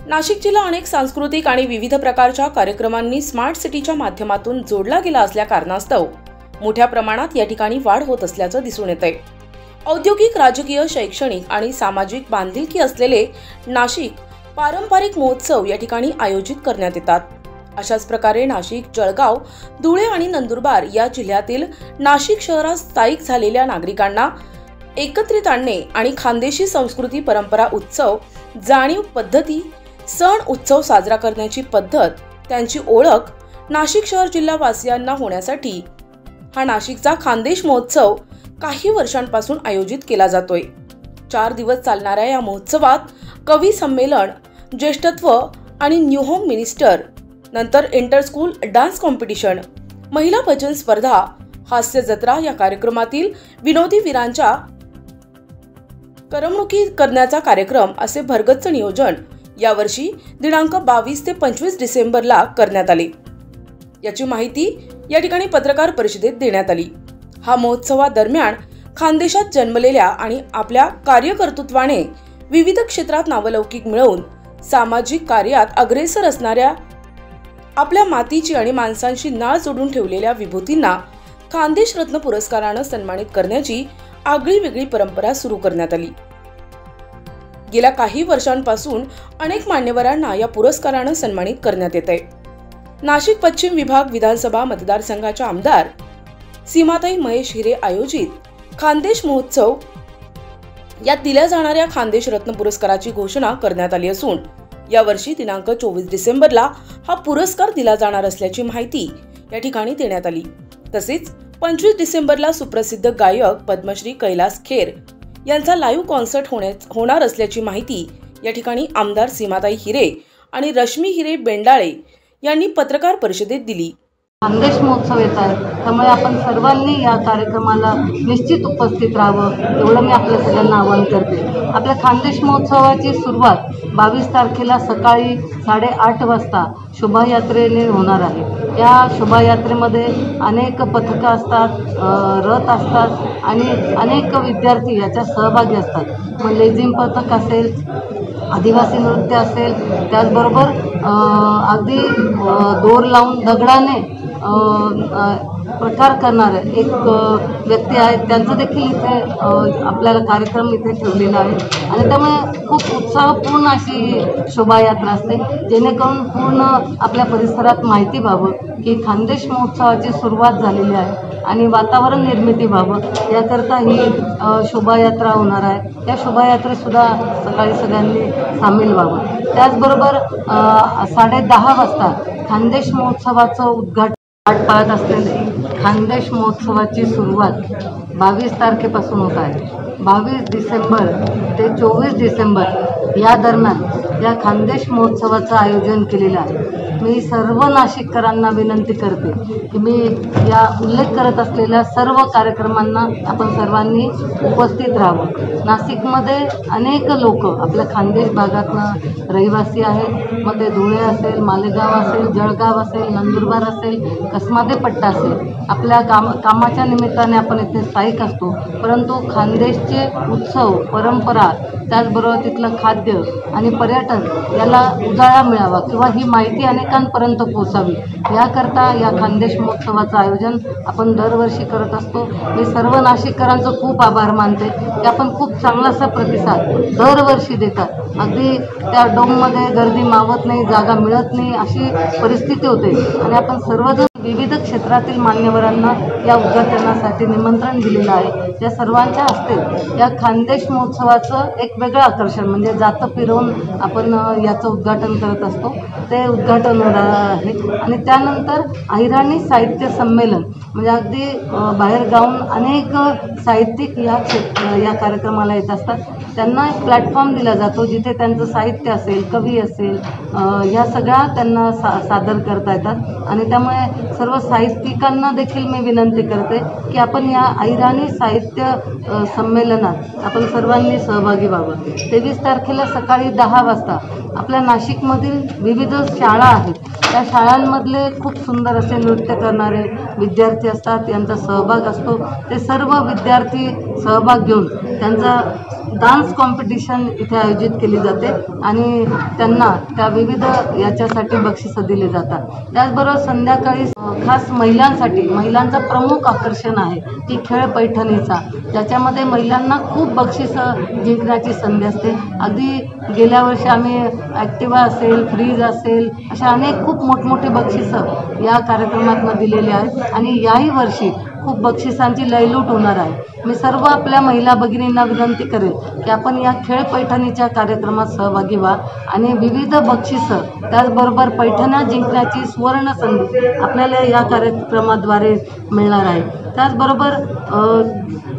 नाशिक जिल्हा अनेक सांस्कृतिक आणि विविध प्रकारच्या कार्यक्रमांनी स्मार्ट सिटीच्या माध्यमातून जोडला गेला असल्या कारणास्तव मोठ्या प्रमाणात या ठिकाणी वाढ होत असल्याचं दिसून येतंय। औद्योगिक, राजकीय, शैक्षणिक आणि सामाजिक बांधिलकी असलेले नाशिक पारंपरिक महोत्सव या ठिकाणी आयोजित करण्यात येतात। अशाच प्रकारे नाशिक, जळगाव, धुळे आणि नंदुरबार या जिल्ह्यातील नाशिक शहरात स्थायिक झालेल्या नागरिकांना एकत्रित आणणे आणि खानदेशी संस्कृती, परंपरा, उत्सव, जाणीव, पद्धती, सण उत्सव साजरा करण्याची पद्धत, त्यांची ओळख नाशिक शहर जिल्हा वासियांना होण्यासाठी हा नाशिकचा खानदेश महोत्सव काही वर्षांपासून आयोजित केला जातोय। 4 दिवस चालणाऱ्या या महोत्सवात कवी संमेलन, ज्येष्ठत्व आणि न्यू होम मिनिस्टर, नंतर इंटर स्कूल डान्स कॉम्पिटिशन, महिला भजन स्पर्धा, हास्य जत्रा या कार्यक्रमातील विनोदी वीरांच्या करमणुकी करण्याचा कार्यक्रम असे भरगच्च नियोजन यावर्षी दिनांक 22 ते 25 डिसेंबरला करण्यात आले। याची माहिती या ठिकाणी पत्रकार परिषदेत देण्यात आली। हा महोत्सवादरम्यान खानदेशात जन्मलेल्या आणि आपल्या कार्यकर्तृत्वाने विविध क्षेत्रात नावलौकिक मिळवून सामाजिक कार्यात अग्रेसर असणाऱ्या, आपल्या मातीची आणि माणसांशी नाळ जोडून ठेवलेल्या विभूतींना खानदेश रत्न पुरस्काराने सन्मानित करण्याची आगळीवेगळी परंपरा सुरू करण्यात आली। गेल्या काही वर्षांपासून अनेक मान्यवरांना या पुरस्काराने सन्मानित करण्यात येत आहे। नाशिक पश्चिम विभाग विधानसभा मतदारसंघाच्या आमदार सीमाताई महेश हिरे आयोजित खानदेश महोत्सव यात दिल्या जाणाऱ्या खानदेश रत्न पुरस्काराची घोषणा करण्यात आली असून यावर्षी दिनांक 24 डिसेंबरला हा पुरस्कार दिला जाणार असल्याची माहिती या ठिकाणी देण्यात आली। तसेच 25 डिसेंबरला सुप्रसिद्ध गायक पद्मश्री कैलास खेर यांचा लाईव्ह कॉन्सर्ट होणार असल्याची माहिती या ठिकाणी आमदार सीमाताई हिरे आणि रश्मी हिरे बेंडाळे यांनी पत्रकार परिषदेत दिली। खानदेश महोत्सव येत आहे, त्यामुळे आपण सर्वांनी या कार्यक्रमाला निश्चित उपस्थित राहावं एवढं मी आपल्या सगळ्यांना आवाहन करते। आपल्या खानदेश महोत्सवाची सुरुवात 22 तारखेला सकाळी 8:30 वाजता शोभायात्रेने होणार आहे। या शोभायात्रेमध्ये अनेक पथकं असतात, रथ असतात आणि अनेक विद्यार्थी याच्यात सहभागी असतात। मग लेझिम पथक असेल, आदिवासी नृत्य असेल, त्याचबरोबर अगदी दोर लावून दगडाने प्रकार करणारे एक व्यक्ती आहेत, त्यांचं देखील इथे आपल्याला कार्यक्रम इथे ठेवलेला आहे आणि त्यामुळे खूप उत्साहपूर्ण अशी शोभायात्रा असते, जेणेकरून पूर्ण आपल्या परिसरात माहिती व्हावं की खानदेश महोत्सवाची सुरुवात झालेली आहे आणि वातावरण निर्मिती व्हावं याकरता ही शोभायात्रा होणार आहे। या शोभायात्रेतसुद्धा सकाळी सगळ्यांनी सामील व्हावं। त्याचबरोबर 10:30 वाजता खानदेश महोत्सवाचं उद्घाटन पाहत असलेले खानदेश महोत्सवाची सुरुवात 22 तारखेपासून होत आहे। 22 डिसेंबर ते 24 डिसेंबर या दरम्यान या खानदेश महोत्सवाचं आयोजन केलेलं आहे। मी सर्व नाशिककरांना विनंती करते की मी या उल्लेख करत असलेल्या सर्व कार्यक्रमांना आपण सर्वांनी उपस्थित राहावं। नाशिकमध्ये अनेक लोक आपल्या खानदेश भागातनं रहिवासी आहेत, मग ते धुळे असेल, मालेगाव असेल, जळगाव असेल, नंदुरबार असेल, कसमादे पट्टा असेल, आपल्या कामाच्या निमित्ताने आपण इथे स्थायिक असतो, परंतु खानदेशचे उत्सव, परंपरा, त्याचबरोबर तिथलं खाद्य आणि पर्यटन याला उजाळा मिळावा किंवा ही माहिती अनेकांपर्यंत पोहोचावी याकरता या खानदेश महोत्सवाचं आयोजन आपण दरवर्षी करत असतो। मी सर्व नाशिककरांचं खूप आभार मानते की आपण खूप चांगलासा प्रतिसाद दरवर्षी देतात। अगदी त्या डोममध्ये गर्दी मावत नाही, जागा मिळत नाही अशी परिस्थिती होते आणि आपण सर्वजण विविध क्षेत्रातील मान्यवरांना या उद्घाटनासाठी निमंत्रण दिलेलं आहे। या सर्वांच्या हस्ते या खानदेश महोत्सवाचं एक वेगळं आकर्षण म्हणजे जातं फिरवून आपण याचं उद्घाटन करत असतो, ते उद्घाटन होणार आहे। आणि त्यानंतर अहिराणी साहित्य संमेलन म्हणजे अगदी बाहेर गावून अनेक साहित्यिक या कार्यक्रमाला येत असतात, त्यांना एक प्लॅटफॉर्म दिला जातो जिथे त्यांचं साहित्य असेल, कवी असेल, ह्या सगळ्या त्यांना सादर करता येतात आणि त्यामुळे सर्व साहित्यिकांना देखील मी विनंती करते की आपण या अहिराणी साहित्य संमेलनात आपण सर्वांनी सहभागी व्हावं। 23 तारखेला सकाळी 10 वाजता आपल्या नाशिकमधील विविध शाळा आहेत, त्या शाळांमधले खूप सुंदर असे नृत्य करणारे विद्यार्थी असतात, यांचा सहभाग असतो। ते सर्व विद्यार्थी सहभाग घेऊन त्यांचा डान्स कॉम्पिटिशन इथे आयोजित केली जाते आणि त्यांना त्या विविध याच्यासाठी बक्षिसं दिली जातात। त्याचबरोबर संध्याकाळी खास महिलांसाठी महिलांचं प्रमुख आकर्षण आहे ती खेळ पैठणीचा, ज्याच्यामध्ये महिलांना खूप बक्षिसं जिंकण्याची संधी असते। अगदी गेल्या वर्षी आम्ही ॲक्टिवा असेल, फ्रीज असेल, अशा अनेक खूप मोठमोठी बक्षिसं या कार्यक्रमातून दिलेली आहेत आणि याही वर्षी खूप बक्षिसांची लयलूट होणार आहे। मी सर्व आपल्या महिला भगिनींना विनंती करेन की आपण या खेळ पैठणीच्या कार्यक्रमात सहभागी व्हा आणि विविध बक्षिसं त्याचबरोबर पैठण्या जिंकण्याची सुवर्ण संधी आपल्याला या कार्यक्रमाद्वारे मिळणार आहे। त्याचबरोबर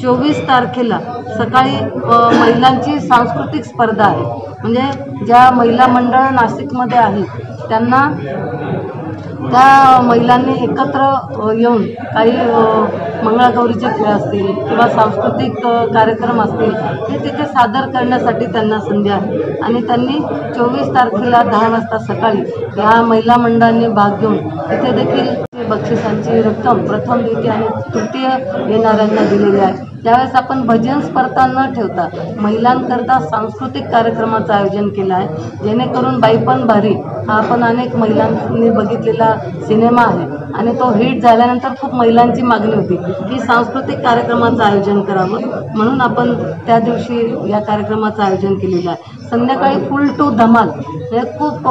24 तारखेला सकाळी महिलांची सांस्कृतिक स्पर्धा आहे, म्हणजे ज्या महिला मंडळ नाशिकमध्ये आहेत त्यांना त्या महिलांनी एकत्र येऊन काही मंगळागौरीचे खेळ असतील किंवा सांस्कृतिक कार्यक्रम असतील ते तिथे सादर करण्यासाठी त्यांना संधी आहे आणि त्यांनी 24 तारखेला 10 वाजता सकाळी या महिला मंडळांनी भाग घेऊन तिथे देखील बक्षिसांची रक्कम प्रथम, द्वितीय आणि तृतीय येणाऱ्यांना दिलेली आहे। त्यावेळेस आपण भजन स्पर्धा न ठेवता महिलांकरता सांस्कृतिक कार्यक्रमाचं आयोजन केलं आहे, जेणेकरून बाई पण भारी हा आपण अनेक महिलांनी बघितलेला सिनेमा आहे आणि तो हिट झाल्यानंतर खूप महिलांची मागणी होती की सांस्कृतिक कार्यक्रमाचं आयोजन करावं, म्हणून आपण त्या दिवशी या कार्यक्रमाचं आयोजन केलेलं आहे। संध्याकाळी फुल टू धमाल हे खूप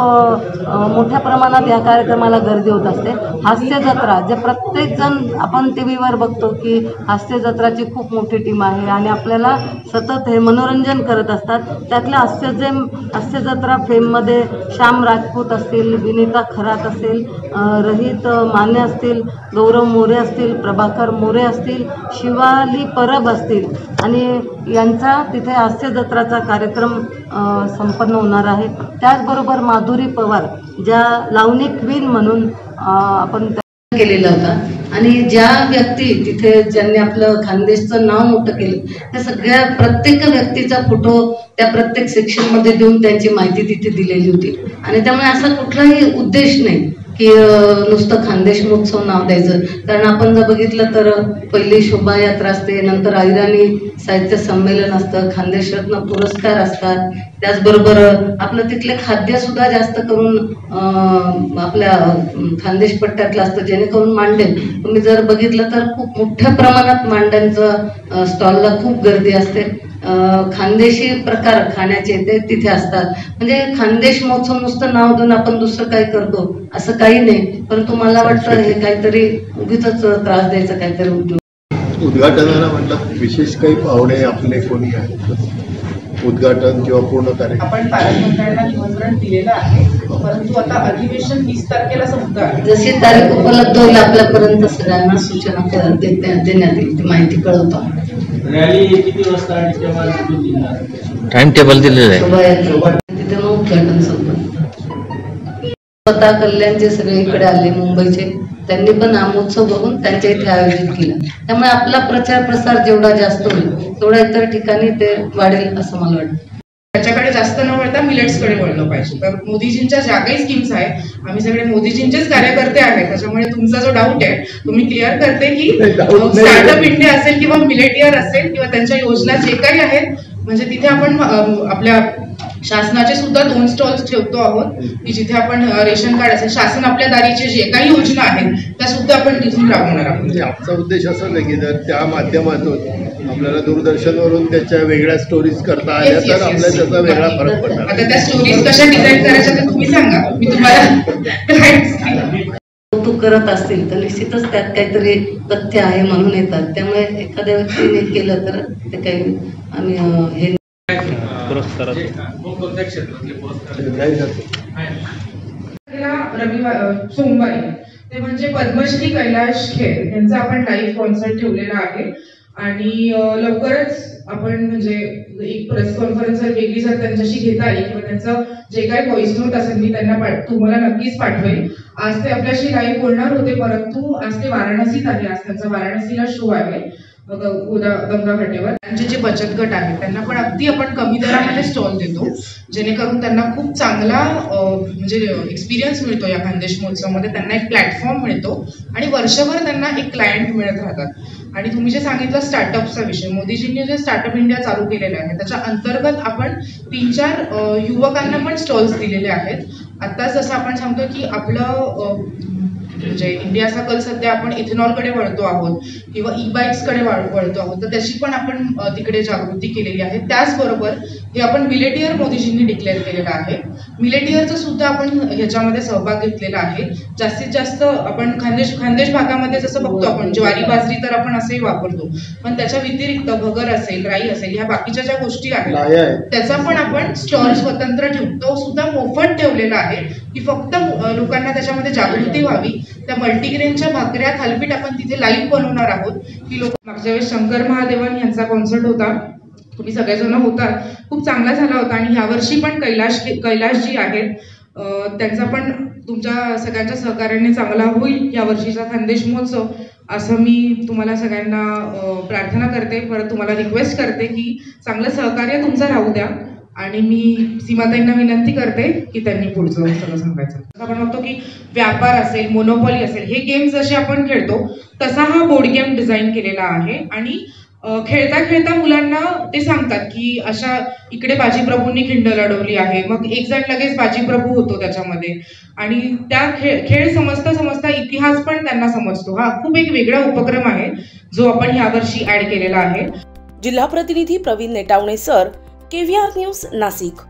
मोठ्या प्रमाणात या कार्यक्रमाला गर्दी होत असते। हास्य जत्रा जे प्रत्येकजण आपण टी व्हीवर बघतो की हास्य जत्राची खूप मोठी टीम आहे आणि आपल्याला सतत हे मनोरंजन करत असतात। त्यातल्या हास्य जत्रा फेममध्ये श्याम राजपूत असतील, विनीता खरात असेल, रहित माने असतील, गौरव मोरे असतील, प्रभाकर मोरे असतील, शिवाली परब असतील आणि यांचा तिथे हास्य जत्राचा कार्यक्रम संपन्न होणार आहे। त्याचबरोबर माधुरी पवार ज्या लावणी क्वीन म्हणून आपण केलेला होता आणि ज्या व्यक्ती तिथे ज्यांनी आपलं खानदेशचं नाव मोठं केलं त्या सगळ्या प्रत्येक व्यक्तीचा फोटो त्या प्रत्येक सेक्शनमध्ये देऊन त्यांची माहिती तिथे दिलेली होती आणि त्यामुळे असा कुठलाही उद्देश नाही की नुसतं खानदेश महोत्सव नाव द्यायचं, कारण आपण जर बघितलं तर पहिली शोभायात्रा असते, नंतर अहिराणी साहित्य संमेलन असतं, खानदेशरत्न पुरस्कार असतात, त्याचबरोबर आपलं तिथले खाद्यसुद्धा जास्त करून आपल्या खानदेश पट्ट्यातलं असतं, जेणेकरून मांडे तुम्ही जर बघितलं तर खूप मोठ्या प्रमाणात मांड्यांचं स्टॉलला खूप गर्दी असते। खानदेशी प्रकार खाण्याचे ते तिथे असतात, म्हणजे खानदेश महोत्सव नुसतं नाव देऊन आपण दुसरं काय करतो असं काही नाही, परंतु मला वाटतं हे काहीतरी उगीचच त्रास द्यायचं काहीतरी उद्योग। उद्घाटनाला म्हटलं विशेष काही पाहुणे आपले कोणी आहेत? उद्घाटन किंवा पूर्ण कार्यक्रम आपण पालकमंत्र्यांना निमंत्रण दिलेलं आहे, परंतु आता अधिवेशन 20 तारखेला संपतं आहे। जशी तारीख उपलब्ध होईल आपल्यापर्यंत सगळ्यांना सूचना देण्यात येईल, ती माहिती कळवतो। रॅली किती वाजता टाइम टेबल दिलेलं आहे, तिथे मग उद्घाटन संपन्न। स्वतः कल्याणचे सगळे इकडे आले मुंबईचे, त्यांनी पण हा महोत्सव बघून त्यांच्या इथे आयोजित केला, त्यामुळे आपला प्रचार प्रसार जेवढा जास्त होईल तेवढा इतर ठिकाणी ते वाढेल असं मला वाटतं। त्याच्याकडे जास्त न वळता मिलेट्सकडे वळलं पाहिजे। तर मोदीजींच्या ज्या काही स्कीम्स आहेत आम्ही सगळे मोदीजींचेच कार्यकर्ते आहेत, त्याच्यामुळे तुमचा जो डाऊट आहे तो मी क्लिअर करते की स्टार्टअप इंडिया असेल किंवा मिलेट इयर असेल किंवा त्यांच्या योजना जे काही आहेत, म्हणजे तिथे आपण आपल्या शासनाचे सुद्धा 2 स्टॉल्स ठेवतो आहोत की जिथे आपण रेशन कार्ड असेल, शासन आपल्या दारीचे जे काही योजना आहेत त्या सुद्धा आपण तिथून राबवणार आहोत। आमचा उद्देश असा आहे की जर त्या माध्यमातून आपल्याला दूरदर्शनवरून त्याच्या वेगळ्या स्टोरीज करता आल्या तर आपल्याला त्याचा वेगळा फरक पडणार। आता त्या स्टोरीज कशा डिझाईन करायच्या ते तुम्ही सांगा, मी तुम्हाला कौतुक करत असतील तर निश्चितच त्यात काहीतरी तथ्य आहे म्हणून येतात, त्यामुळे एखाद्या व्यक्तीने केलं तर ते काही आम्ही हे रविवार सोमवारी ते म्हणजे पद्मश्री कैलाश खेर यांचा आपण लाईव्ह कॉन्सर्ट ठेवलेला आहे आणि लवकरच आपण म्हणजे एक प्रेस कॉन्फरन्स वेगळी जर त्यांच्याशी घेता आली किंवा त्यांचं जे काही व्हॉइस नोट असेल मी त्यांना तुम्हाला नक्कीच पाठवेल. आज ते आपल्याशी लाईव्ह बोलणार होते, परंतु आज ते वाराणसीत आहे. आज त्यांचा वाराणसीला शो आहे गंगा घाटेवर. त्यांचे जे बचत गट आहेत त्यांना पण अगदी आपण कमी दरामध्ये स्टॉल देतो, जेणेकरून त्यांना खूप चांगला म्हणजे एक्सपिरियन्स मिळतो या खानदेश महोत्सवामध्ये. त्यांना एक प्लॅटफॉर्म मिळतो आणि वर्षभर त्यांना एक क्लायंट मिळत राहतात. आणि तुम्ही जे सांगितलं स्टार्टअपचा विषय, मोदीजींनी जे स्टार्टअप इंडिया चालू केलेलं आहे त्याच्या अंतर्गत आपण 3-4 युवकांना पण स्टॉल्स दिलेले आहेत. आत्ताच जसं आपण सांगतो की आपलं म्हणजे इंडियाचा कल सध्या आपण इथेनॉलकडे वळतो आहोत किंवा ई-बाईक्सकडे वळतो आहोत, तर त्याची पण आपण तिकडे जागृती केलेली आहे. त्याचबरोबर हे आपण मिलेट इयर मोदीजींनी डिक्लेअर केलेलं आहे. मिलेट इयरचा सुद्धा आपण ह्याच्यामध्ये सहभाग घेतलेला आहे. जास्तीत जास्त आपण खानदेश भागामध्ये जसं बघतो आपण ज्वारी बाजरी तर आपण असंही वापरतो, पण त्याच्या व्यतिरिक्त भगर असेल, राई असेल, ह्या बाकीच्या ज्या गोष्टी आहेत त्याचा पण आपण स्टॉल स्वतंत्र ठेवून तो सुद्धा मोफत ठेवलेला आहे की फक्त लोकांना त्याच्यामध्ये जागृती व्हावी. त्या मल्टीग्रेनच्या भाकऱ्या थालीपीठ आपण तिथे लाईव्ह बनवणार आहोत की लोक. मागच्या वेळेस शंकर महादेवन यांचा कॉन्सर्ट होता, तुम्ही सगळेजण होता, खूप चांगला झाला होता. आणि यावर्षी पण कैलाशजी आहेत, त्यांचा पण तुमच्या सगळ्यांच्या सहकार्याने चांगला होईल यावर्षीचा खानदेश महोत्सव, असं मी तुम्हाला सगळ्यांना प्रार्थना करते. परत तुम्हाला रिक्वेस्ट करते की चांगलं सहकार्य तुमचं राहू द्या. आणि मी सीमाताईंना विनंती करते की त्यांनी पुढचं सगळं सांगायचं. आपण बघतो की व्यापार असेल, मोनोपॉली असेल, हे गेम जसे आपण खेळतो तसा हा बोर्ड गेम डिझाईन केलेला आहे. आणि खेळता खेळता मुलांना ते सांगतात की अशा इकडे बाजीप्रभूंनी खिंड लढवली आहे, मग एक जण लगेच बाजीप्रभू होतो त्याच्यामध्ये. आणि त्या खेळ समजता इतिहास पण त्यांना समजतो. हा खूप एक वेगळा उपक्रम आहे जो आपण यावर्षी ऍड केलेला आहे. जिल्हा प्रतिनिधी Pravin Netawane sir, KVR news, Nashik.